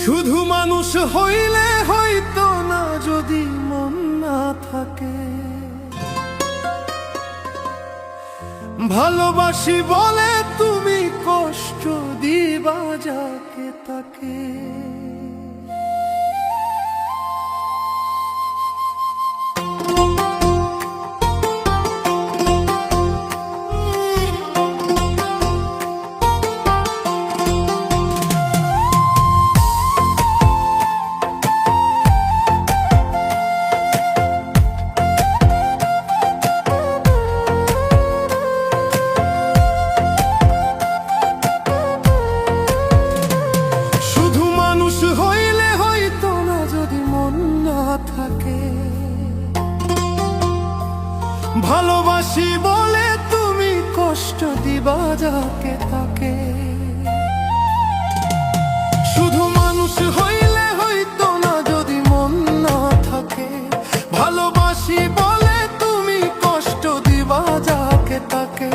শুধু মানুষ হইলে হয়তো না যদি মন না থাকে, ভালোবাসি বলে তুমি কষ্ট দিবা যাকে তাকে। ভালোবাসি বলে তুমি কষ্ট দিবা যাকে তাকে, শুধু মানুষ হইলে হইতো না যদি মন না থাকে। ভালোবাসি বলে তুমি কষ্ট দিবা যাকে তাকে,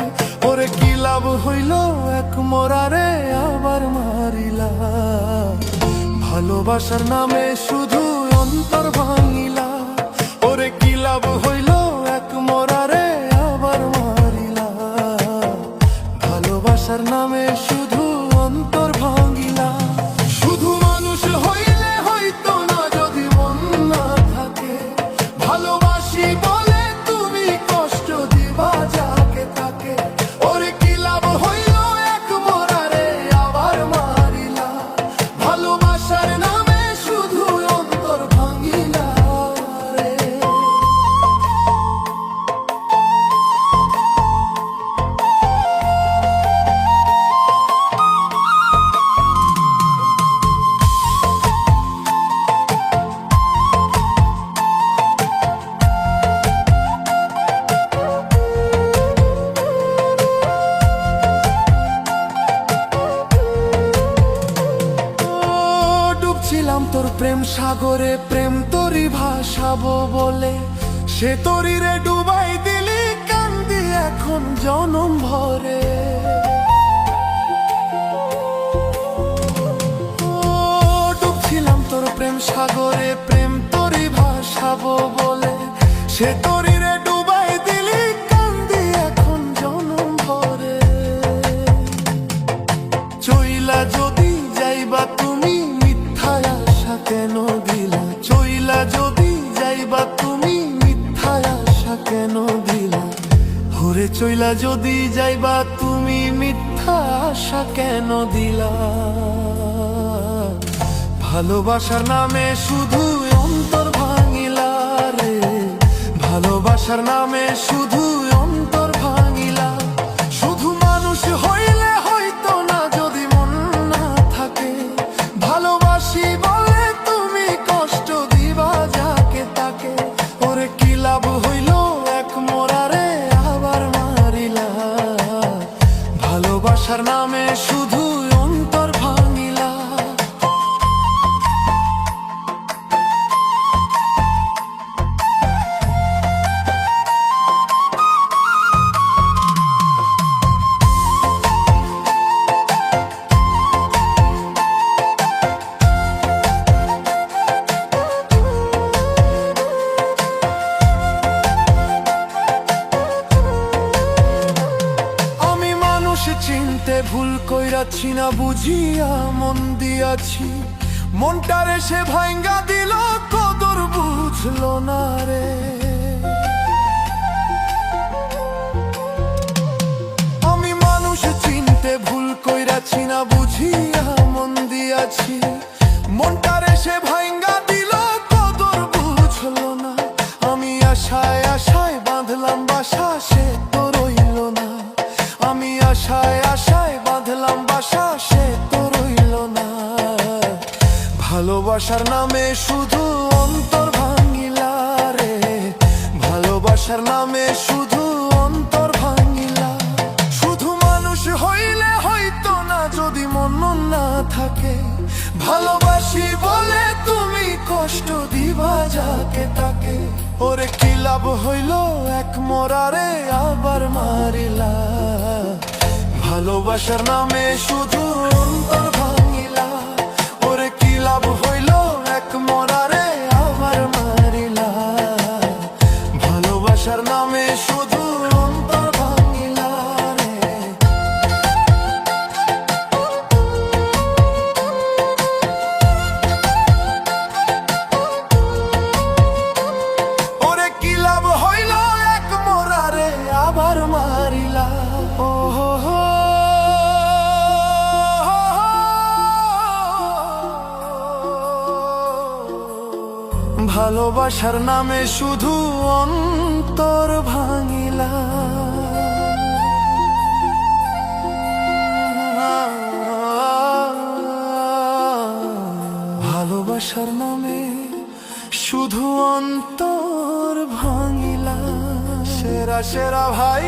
ওরে কি লাভ হইল এক মরারে আবার মারিলা। ভালোবাসার নামে শুধু অন্তর ভাঙিলা, ওরে কি লাভ হইল এক মরারে আবার মারিলা। ভালোবাসার নামে শুধু অন্তর ভাঙিলা। শুধু মানুষ হইলে হয়তো না যদি মন না থাকে, ভালোবাসি বলে তুমি কষ্ট দিবা যাকে তাকে, ওরে কি লাভ হইল এক মরারে আবার মারিলা। ভালোবাসার নামে শুধু অন্তর ভাঙিলা রে। ছিলাম তোর প্রেম সাগরে, প্রেম তোরই ভাসাবো বলে, সে তোরই রে ডুবাই দিলি কান্দি এখন জনম ভরে। ডুবছিলাম তোর প্রেম সাগরে, প্রেম তোরই ভাসাবো বলে, সে তোরই রে ডুবাই দিলি কান্দি এখন জনম ভরে। চইলা যদি যাইবা তুমি কেন দিলা, চইলা যদি যাইবা তুমি মিথ্যা আশা কেন দিলা। ঘুরে চইলা যদি যাইবা তুমি মিথ্যা আশা কেন দিলা। ভালোবাসার নামে শুধু অন্তর ভাঙিলা রে, ভালোবাসার নামে শুধু অন্তর ভাঙিলা। শুধু মানুষ হইলে হয়তো না যদি মন না থাকে, ভালোবাসি বলে তুমি কষ্ট দিবা যাকে তাকে, ওরে কি লাভ হইল এক মরারে আবার মারিলা। ভালোবাসার নামে শুধু অন্তর ভাঙিলা। চিনতে ভুল কইরাছি না বুঝিয়া মন দিয়াছি, মনটারে সে ভাঙ্গা দিল কদর বুঝলো না রে। আমি মানুষ চিনতে ভুল কইরাছি না বুঝিয়া মন দিয়াছি, মনটারে সে ভাঙ্গা দিল কদর বুঝলো না। আমি আশায় আশায় বাঁধলাম বাসা সে তো রইল না, আমি আশায় আশায় বাঁধলাম বাসা সে তো রইল না। ভালোবাসার নামে শুধু অন্তর ভাঙিলা রে, ভালোবাসার নামে শুধু অন্তর ভাঙিলা। শুধু মানুষ হইলে হয়তো না যদি মন না থাকে, ভালোবাসি বলে তুমি কষ্ট দিবা যাকে তাকে, ওরে কি লাভ হইল এক মরারে আবার মারিলা। ভালোবাসার নামে শুধু অন্তর ভাঙিলা, ওরে কি লাভ ভালোবাসার নামে শুধু অন্তর ভাঙিলা। ভালোবাসার নামে শুধু অন্তর ভাঙিলা। সেরা সেরা ভাই